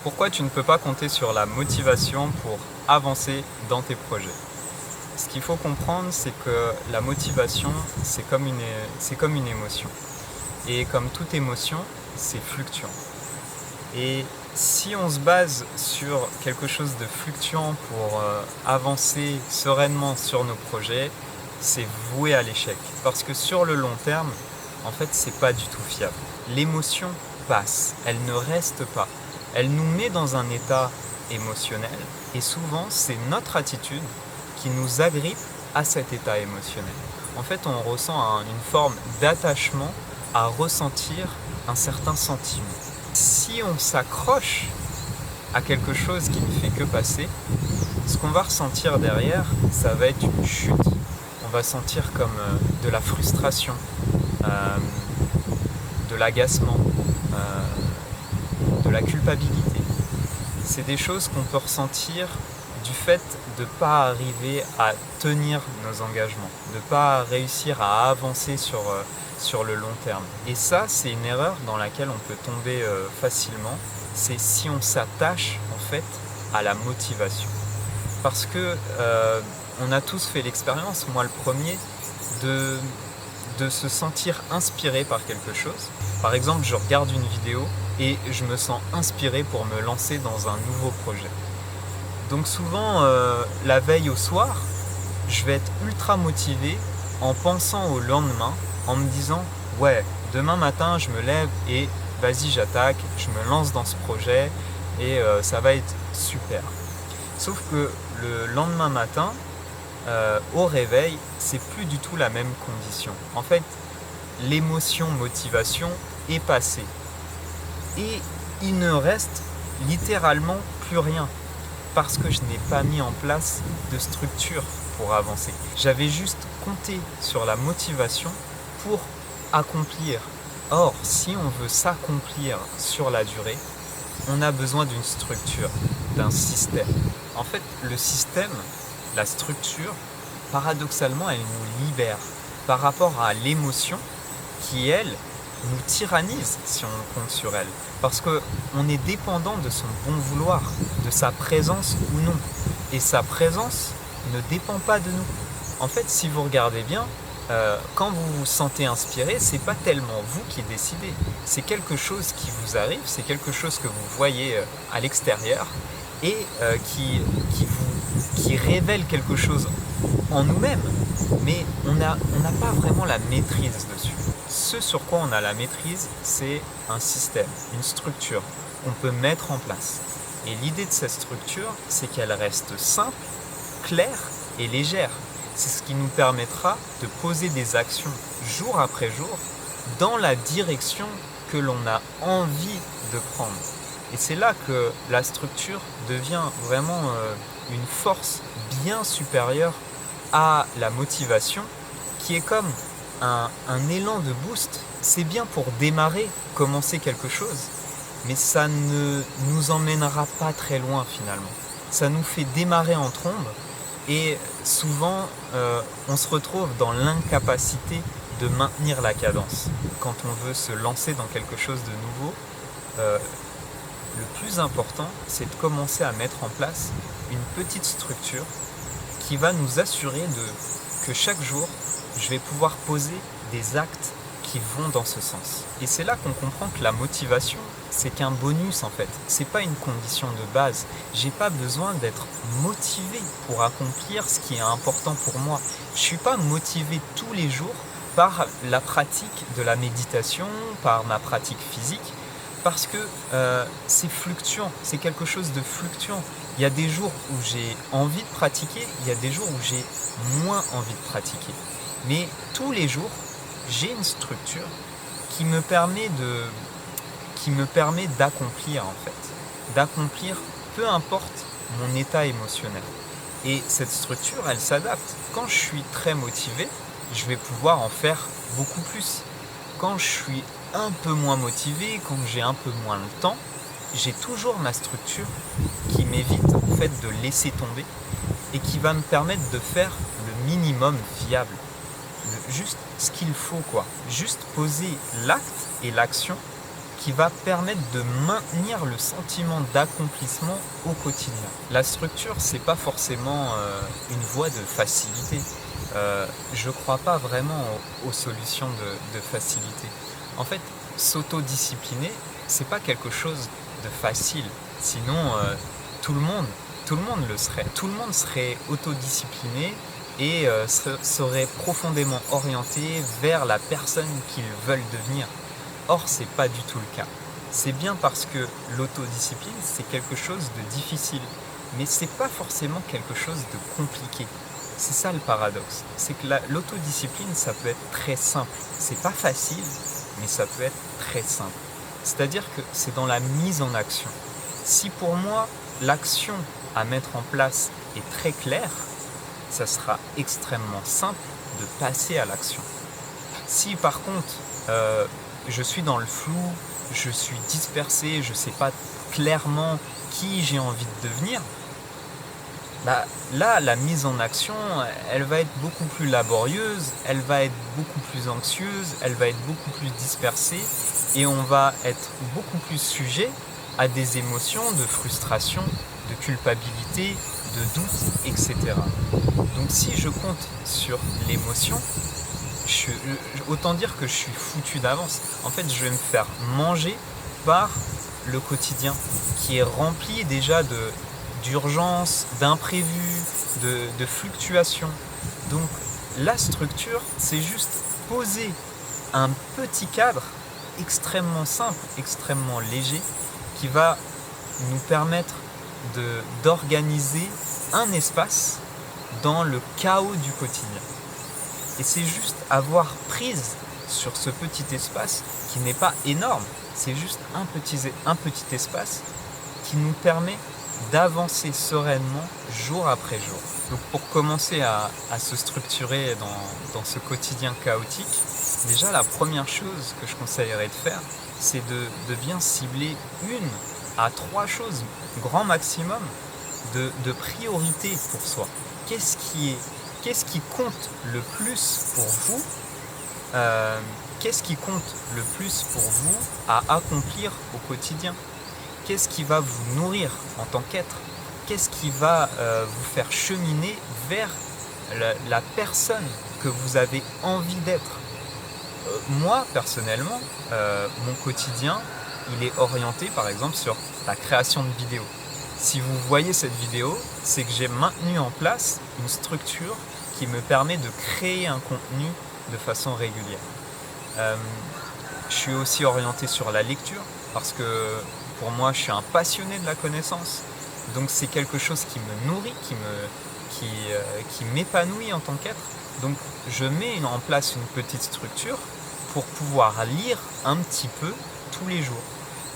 Pourquoi tu ne peux pas compter sur la motivation pour avancer dans tes projets? Ce qu'il faut comprendre, c'est que la motivation, c'est comme une émotion. Et comme toute émotion, c'est fluctuant. Et si on se base sur quelque chose de fluctuant pour avancer sereinement sur nos projets, c'est voué à l'échec. Parce que sur le long terme, en fait, c'est pas du tout fiable. L'émotion passe, elle ne reste pas. Elle nous met dans un état émotionnel et souvent, c'est notre attitude qui nous agrippe à cet état émotionnel. En fait, on ressent une forme d'attachement à ressentir un certain sentiment. Si on s'accroche à quelque chose qui ne fait que passer, ce qu'on va ressentir derrière, ça va être une chute. On va sentir comme de la frustration, de l'agacement, de la culpabilité. C'est des choses qu'on peut ressentir du fait de ne pas arriver à tenir nos engagements, de ne pas réussir à avancer sur le long terme. Et ça, c'est une erreur dans laquelle on peut tomber facilement, c'est si on s'attache en fait à la motivation. Parce que on a tous fait l'expérience, moi le premier, de se sentir inspiré par quelque chose. Par exemple, je regarde une vidéo et je me sens inspiré pour me lancer dans un nouveau projet. Donc souvent, la veille au soir, je vais être ultra motivé en pensant au lendemain, en me disant « Ouais, demain matin, je me lève et vas-y, j'attaque, je me lance dans ce projet et ça va être super. » Sauf que le lendemain matin, au réveil, c'est plus du tout la même condition. En fait, l'émotion motivation est passée. Et il ne reste littéralement plus rien. Parce que je n'ai pas mis en place de structure pour avancer. J'avais juste compté sur la motivation pour accomplir. Or, si on veut s'accomplir sur la durée, on a besoin d'une structure, d'un système. En fait, le système, la structure, paradoxalement, elle nous libère par rapport à l'émotion qui, elle, nous tyrannise si on compte sur elle. Parce qu'on est dépendant de son bon vouloir, de sa présence ou non. Et sa présence ne dépend pas de nous. En fait, si vous regardez bien, quand vous vous sentez inspiré, c'est pas tellement vous qui décidez. C'est quelque chose qui vous arrive, c'est quelque chose que vous voyez à l'extérieur et qui révèle quelque chose en nous-mêmes. Mais on n'a pas vraiment la maîtrise dessus. Ce sur quoi on a la maîtrise, c'est un système, une structure qu'on peut mettre en place. Et l'idée de cette structure, c'est qu'elle reste simple, claire et légère. C'est ce qui nous permettra de poser des actions jour après jour dans la direction que l'on a envie de prendre. Et c'est là que la structure devient vraiment une force bien supérieure à la motivation, qui est comme un élan de boost. C'est bien pour démarrer, commencer quelque chose, mais ça ne nous emmènera pas très loin finalement. Ça nous fait démarrer en trombe et souvent on se retrouve dans l'incapacité de maintenir la cadence. Quand on veut se lancer dans quelque chose de nouveau, le plus important, c'est de commencer à mettre en place une petite structure qui va nous assurer que chaque jour, je vais pouvoir poser des actes qui vont dans ce sens. Et c'est là qu'on comprend que la motivation, c'est qu'un bonus en fait. C'est pas une condition de base. J'ai pas besoin d'être motivé pour accomplir ce qui est important pour moi. Je suis pas motivé tous les jours par la pratique de la méditation, par ma pratique physique, parce que c'est fluctuant, c'est quelque chose de fluctuant. Il y a des jours où j'ai envie de pratiquer, il y a des jours où j'ai moins envie de pratiquer. Mais tous les jours, j'ai une structure qui me permet d'accomplir en fait. D'accomplir peu importe mon état émotionnel. Et cette structure, elle s'adapte. Quand je suis très motivé, je vais pouvoir en faire beaucoup plus. Quand je suis un peu moins motivé, quand j'ai un peu moins le temps, j'ai toujours ma structure qui m'évite en fait de laisser tomber et qui va me permettre de faire le minimum viable. Juste ce qu'il faut quoi. Juste poser l'acte et l'action qui va permettre de maintenir le sentiment d'accomplissement au quotidien. La structure, c'est pas forcément une voie de facilité. Je crois pas vraiment aux solutions de facilité. En fait, s'autodiscipliner, c'est pas quelque chose de facile. Sinon, tout le monde le serait. Tout le monde serait autodiscipliné et serait profondément orienté vers la personne qu'ils veulent devenir. Or, c'est pas du tout le cas. C'est bien parce que l'autodiscipline, c'est quelque chose de difficile, mais c'est pas forcément quelque chose de compliqué. C'est ça le paradoxe. C'est que l'autodiscipline, ça peut être très simple. C'est pas facile, mais ça peut être très simple. C'est-à-dire que c'est dans la mise en action. Si pour moi, l'action à mettre en place est très claire, ça sera extrêmement simple de passer à l'action. Si par contre, je suis dans le flou, je suis dispersé, je ne sais pas clairement qui j'ai envie de devenir, là, la mise en action, elle va être beaucoup plus laborieuse, elle va être beaucoup plus anxieuse, elle va être beaucoup plus dispersée et on va être beaucoup plus sujet à des émotions de frustration, de culpabilité, de doute, etc. Donc si je compte sur l'émotion, autant dire que je suis foutu d'avance. En fait, je vais me faire manger par le quotidien qui est rempli déjà d'urgences, d'imprévus, de fluctuations. Donc la structure, c'est juste poser un petit cadre extrêmement simple, extrêmement léger, qui va nous permettre d'organiser un espace dans le chaos du quotidien. Et c'est juste avoir prise sur ce petit espace qui n'est pas énorme, c'est juste un petit espace qui nous permet d'avancer sereinement jour après jour. Donc pour commencer à se structurer dans ce quotidien chaotique, déjà la première chose que je conseillerais de faire, c'est de bien cibler 1 à 3 choses, grand maximum, de priorité pour soi. Qu'est-ce qui compte le plus pour vous Qu'est-ce qui compte le plus pour vous à accomplir au quotidien? Qu'est-ce qui va vous nourrir en tant qu'être? Qu'est-ce qui va vous faire cheminer vers la personne que vous avez envie d'être? Moi, personnellement, mon quotidien, il est orienté par exemple sur la création de vidéos. Si vous voyez cette vidéo, c'est que j'ai maintenu en place une structure qui me permet de créer un contenu de façon régulière. Je suis aussi orienté sur la lecture parce que pour moi, je suis un passionné de la connaissance. Donc c'est quelque chose qui me nourrit, qui m'épanouit en tant qu'être. Donc je mets en place une petite structure pour pouvoir lire un petit peu tous les jours.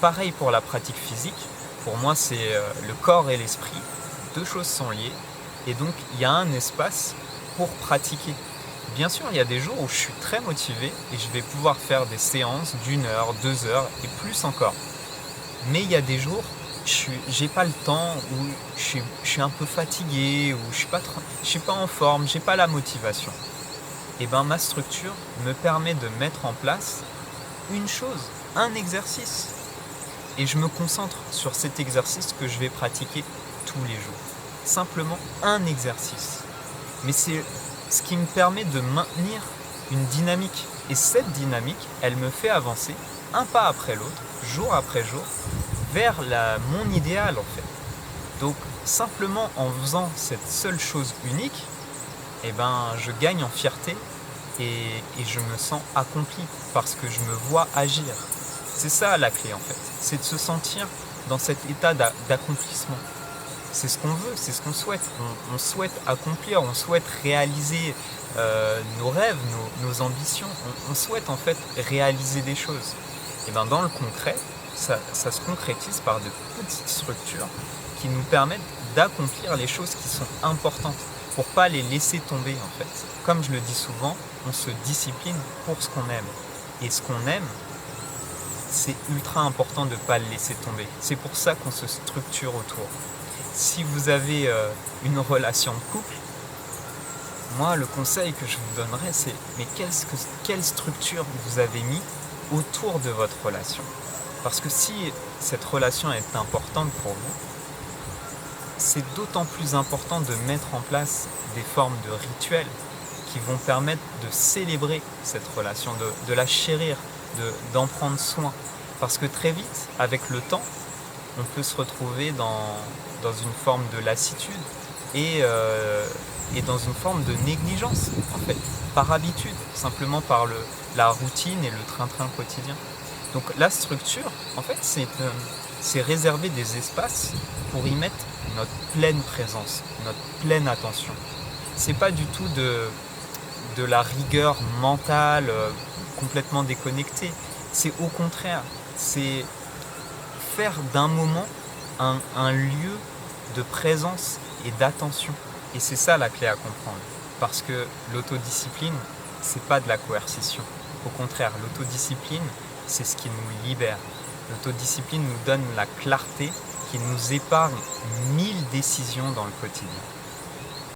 Pareil pour la pratique physique. Pour moi, c'est le corps et l'esprit. 2 choses sont liées. Et donc, il y a un espace pour pratiquer. Bien sûr, il y a des jours où je suis très motivé et je vais pouvoir faire des séances d'1 heure, 2 heures et plus encore. Mais il y a des jours, j'ai pas le temps, où je suis un peu fatigué, ou je suis pas en forme, j'ai pas la motivation. Et bien ma structure me permet de mettre en place une chose, un exercice. Et je me concentre sur cet exercice que je vais pratiquer tous les jours. Simplement un exercice. Mais c'est ce qui me permet de maintenir une dynamique. Et cette dynamique, elle me fait avancer un pas après l'autre, jour après jour, vers mon idéal en fait. Donc simplement en faisant cette seule chose unique, je gagne en fierté et je me sens accompli parce que je me vois agir. C'est ça la clé en fait, c'est de se sentir dans cet état d'accomplissement. C'est ce qu'on veut, c'est ce qu'on souhaite. On souhaite accomplir, on souhaite réaliser nos rêves, nos ambitions. On souhaite en fait réaliser des choses. Et dans le concret, ça se concrétise par de petites structures qui nous permettent d'accomplir les choses qui sont importantes pour ne pas les laisser tomber en fait. Comme je le dis souvent, on se discipline pour ce qu'on aime. Et ce qu'on aime, c'est ultra important de ne pas le laisser tomber. C'est pour ça qu'on se structure autour. Si vous avez une relation de couple, moi le conseil que je vous donnerais c'est quelle structure vous avez mis autour de votre relation? Parce que si cette relation est importante pour vous, c'est d'autant plus important de mettre en place des formes de rituels qui vont permettre de célébrer cette relation, de la chérir, d'en prendre soin. Parce que très vite, avec le temps, on peut se retrouver dans une forme de lassitude et dans une forme de négligence, en fait, par habitude, simplement par la routine et le train-train quotidien. Donc la structure, en fait, c'est réserver des espaces pour y mettre notre pleine présence, notre pleine attention. C'est pas du tout de la rigueur mentale complètement déconnectée. C'est au contraire, c'est faire d'un moment un lieu de présence et d'attention. Et c'est ça la clé à comprendre. Parce que l'autodiscipline, c'est pas de la coercition. Au contraire, l'autodiscipline, c'est ce qui nous libère. L'autodiscipline nous donne la clarté qui nous épargne 1000 décisions dans le quotidien.